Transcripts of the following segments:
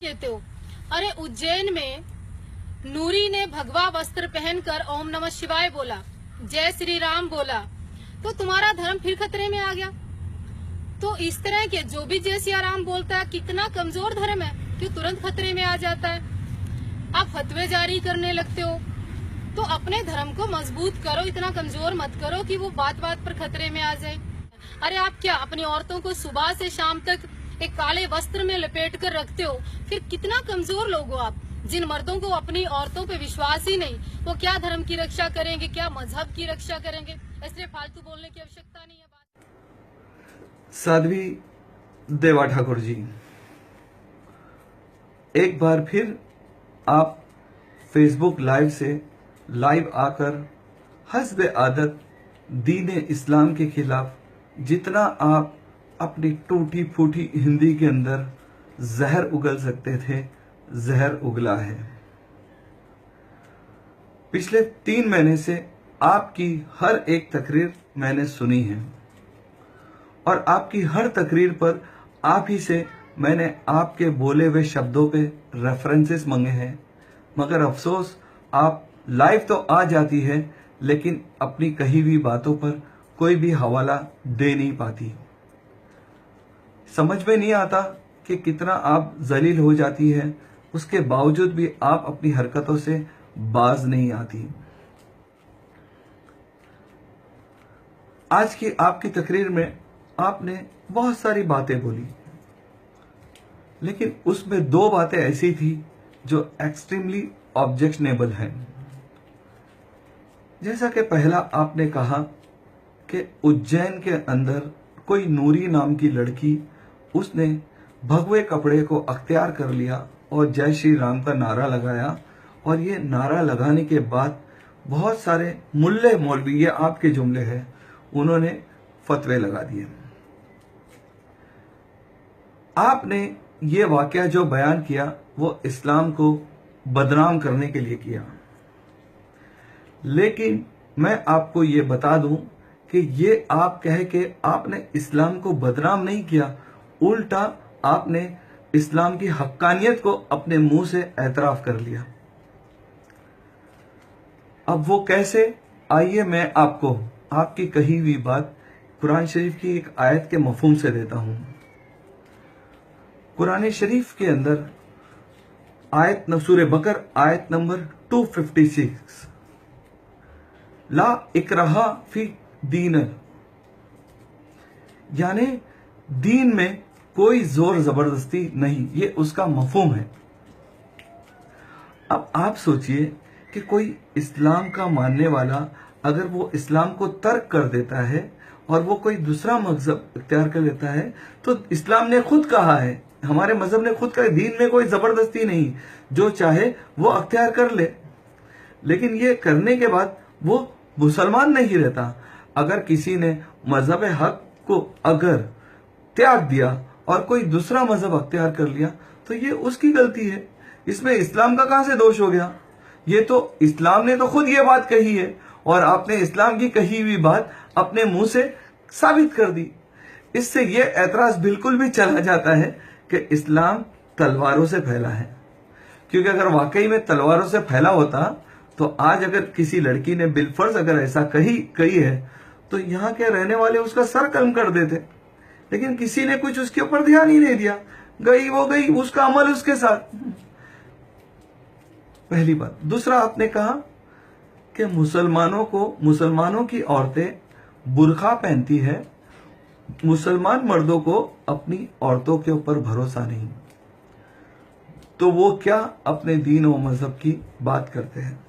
कहते हो। अरे उज्जैन में नूरी ने भगवा वस्त्र पहनकर ओम नमः शिवाय बोला, जय श्री राम बोला, तो तुम्हारा धर्म फिर खतरे में आ गया। तो इस तरह के जो भी जय श्री राम बोलता है, कितना कमजोर धर्म है कि तुरंत खतरे में आ जाता है। आप फतवे जारी करने लगते हो, तो अपने धर्म को मजबूत करो, इतना कमजोर मत करो कि वो बात बात पर खतरे में आ जाए। अरे आप क्या अपनी औरतों को सुबह से शाम तक एक काले वस्त्र में लपेट कर रखते हो, फिर कितना कमजोर लोग हो आप। जिन मर्दों को अपनी औरतों पे विश्वास ही नहीं, वो क्या धर्म की रक्षा करेंगे, क्या मजहब की रक्षा करेंगे। इसलिए फालतू बोलने की आवश्यकता नहीं है। साध्वी देवा ठाकुर जी, एक बार फिर आप फेसबुक लाइव से लाइव आकर हस्ब आदत दीन इस्लाम के खिलाफ जितना आप अपनी टूटी फूटी हिंदी के अंदर जहर उगल सकते थे, जहर उगला है। पिछले 3 महीने से आपकी हर एक तकरीर मैंने सुनी है और आपकी हर तकरीर पर आप ही से मैंने आपके बोले हुए शब्दों पे रेफरेंसेस मांगे हैं, मगर अफसोस आप लाइव तो आ जाती है लेकिन अपनी कही हुई बातों पर कोई भी हवाला दे नहीं पाती। समझ में नहीं आता कि कितना आप जलील हो जाती है, उसके बावजूद भी आप अपनी हरकतों से बाज नहीं आती। आज की आपकी तकरीर में आपने बहुत सारी बातें बोली, लेकिन उसमें 2 बातें ऐसी थी जो एक्सट्रीमली ऑब्जेक्शनेबल हैं। जैसा कि पहला आपने कहा कि उज्जैन के अंदर कोई नूरी नाम की लड़की, उसने भगवे कपड़े को अख्तियार कर लिया और जय श्री राम का नारा लगाया, और ये नारा लगाने के बाद बहुत सारे मुल्ले मौलवी, ये आपके जुमले हैं, उन्होंने फतवे लगा दिए। आपने ये वाकया जो बयान किया वो इस्लाम को बदनाम करने के लिए किया, लेकिन मैं आपको ये बता दूं कि ये आप कह के आपने इस्लाम को बदनाम नहीं किया, उल्टा आपने इस्लाम की हक्कानियत को अपने मुंह से एतराफ कर लिया। अब वो कैसे, आइए मैं आपको आपकी कही हुई बात कुरान शरीफ की एक आयत के मफहूम से देता हूं। कुरान शरीफ के अंदर आयत सूरह बकर आयत नंबर 256, ला इकराहा फी दीन, यानी दीन में कोई जोर जबरदस्ती नहीं, ये उसका मफहूम है। अब आप सोचिए कि कोई इस्लाम का मानने वाला अगर वो इस्लाम को तर्क कर देता है और वो कोई दूसरा मजहब इख्तियार कर लेता है, तो इस्लाम ने खुद कहा है, हमारे मजहब ने खुद कहा, दीन में कोई जबरदस्ती नहीं, जो चाहे वो अख्तियार कर ले। लेकिन ये करने के बाद वो मुसलमान नहीं रहता। अगर किसी ने मजहब हक को अगर त्याग दिया और कोई दूसरा मजहब अख्तियार कर लिया, तो ये उसकी गलती है, इसमें इस्लाम का कहां से दोष हो गया। ये तो इस्लाम ने तो खुद ये बात कही है और आपने इस्लाम की कही हुई बात अपने मुंह से साबित कर दी। इससे ये एतराज बिल्कुल भी चला जाता है कि इस्लाम तलवारों से फैला है, क्योंकि अगर वाकई में तलवारों से फैला होता तो आज अगर किसी लड़की ने बिलफर्ज अगर ऐसा कही है तो यहाँ के रहने वाले उसका सर कलम कर देते, लेकिन किसी ने कुछ उसके ऊपर ध्यान ही नहीं दिया, गई वो गई, उसका अमल उसके साथ। पहली बात। दूसरा, आपने कहा कि मुसलमानों की औरतें बुर्का पहनती है, मुसलमान मर्दों को अपनी औरतों के ऊपर भरोसा नहीं, तो वो क्या अपने दीन और मजहब की बात करते हैं।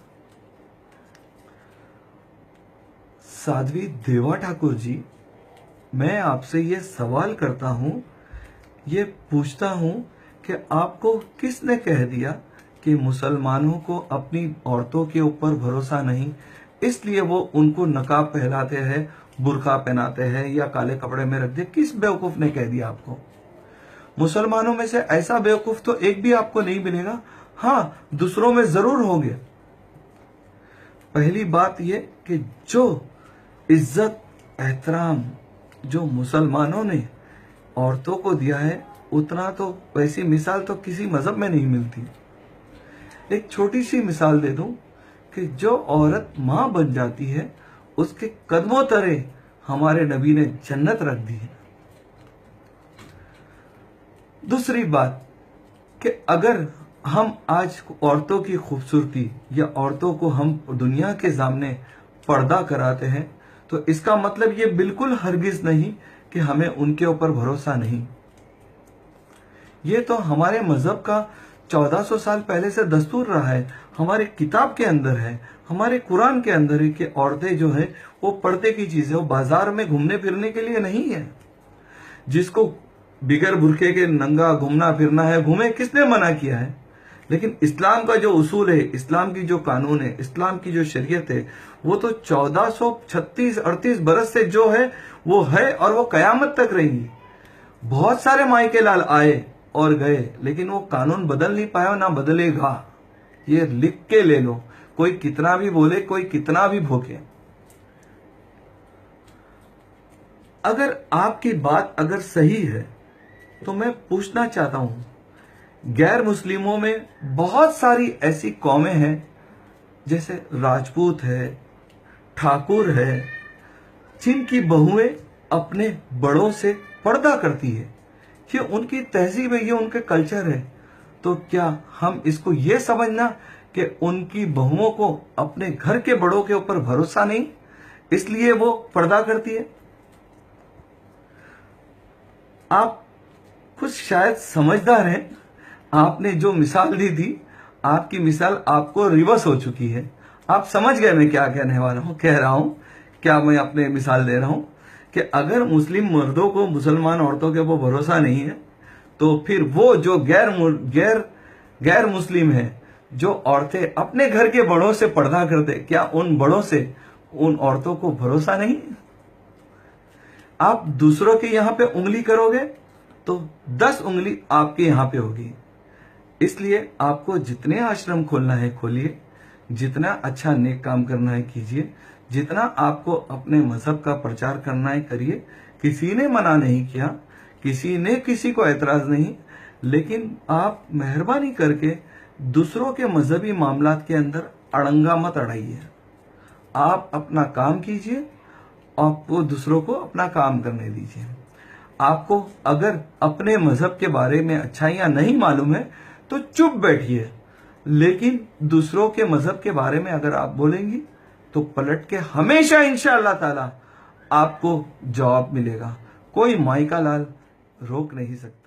साध्वी देवा ठाकुर जी, मैं आपसे ये सवाल करता हूं, ये पूछता हूं कि आपको किसने कह दिया कि मुसलमानों को अपनी औरतों के ऊपर भरोसा नहीं, इसलिए वो उनको नकाब पहनाते हैं, बुर्का पहनाते हैं या काले कपड़े में रख दे। किस बेवकूफ ने कह दिया आपको? मुसलमानों में से ऐसा बेवकूफ तो एक भी आपको नहीं मिलेगा। हाँ, दूसरों में जरूर होंगे। पहली बात यह कि जो इज्जत एहतराम जो मुसलमानों ने औरतों को दिया है, उतना तो वैसी मिसाल तो किसी मजहब में नहीं मिलती। एक छोटी सी मिसाल दे दूं कि जो औरत मां बन जाती है उसके कदमों तले हमारे नबी ने जन्नत रख दी है। दूसरी बात कि अगर हम आज औरतों की खूबसूरती या औरतों को हम दुनिया के सामने पर्दा कराते हैं तो इसका मतलब ये बिल्कुल हरगिज नहीं कि हमें उनके ऊपर भरोसा नहीं। ये तो हमारे मजहब का 1400 साल पहले से दस्तूर रहा है, हमारे किताब के अंदर है, हमारे कुरान के अंदर है कि औरतें जो है वो पर्दे की चीज है, वो बाजार में घूमने फिरने के लिए नहीं है। जिसको बिगर बुरखे के नंगा घूमना फिरना है घूमे, किसने मना किया है? लेकिन इस्लाम का जो उसूल है, इस्लाम की जो कानून है, इस्लाम की जो शरीयत है, वो तो 1436-38 बरस से जो है वो है और वो कयामत तक रहेंगी। बहुत सारे मायके लाल आए और गए, लेकिन वो कानून बदल नहीं पाया, ना बदलेगा। ये लिख के ले लो, कोई कितना भी बोले, कोई कितना भी भोके। अगर आपकी बात अगर सही है तो मैं पूछना चाहता हूं, गैर मुस्लिमों में बहुत सारी ऐसी कौमें हैं जैसे राजपूत है, ठाकुर है, जिनकी बहुएं अपने बड़ों से पर्दा करती है। ये उनकी तहजीब है, ये उनके कल्चर है। तो क्या हम इसको ये समझना कि उनकी बहुओं को अपने घर के बड़ों के ऊपर भरोसा नहीं, इसलिए वो पर्दा करती है? आप कुछ शायद समझदार हैं, आपने जो मिसाल दी थी, आपकी मिसाल आपको रिवर्स हो चुकी है। आप समझ गए मैं क्या कहने वाला हूं, कह रहा हूं, क्या मैं अपने मिसाल दे रहा हूं कि अगर मुस्लिम मर्दों को मुसलमान औरतों के ऊपर भरोसा नहीं है तो फिर वो जो गैर मुस्लिम है, जो औरतें अपने घर के बड़ों से पर्दा करते, क्या उन बड़ों से उन औरतों को भरोसा नहीं? आप दूसरों के यहां पे उंगली करोगे तो 10 उंगली आपके यहां पे होगी। इसलिए आपको जितने आश्रम खोलना है खोलिए, जितना अच्छा नेक काम करना है कीजिए, जितना आपको अपने मजहब का प्रचार करना है करिए। किसी ने मना नहीं किया, किसी ने किसी को एतराज नहीं, लेकिन आप मेहरबानी करके दूसरों के मजहबी मामलात के अंदर अड़ंगा मत अड़ाइए। आप अपना काम कीजिए, आपको दूसरों को अपना काम करने दीजिए। आपको अगर अपने मजहब के बारे में अच्छाइयां नहीं मालूम है तो चुप बैठिए, लेकिन दूसरों के मजहब के बारे में अगर आप बोलेंगी तो पलट के हमेशा इंशाअल्लाह ताला आपको जवाब मिलेगा। कोई माई का लाल रोक नहीं सकता।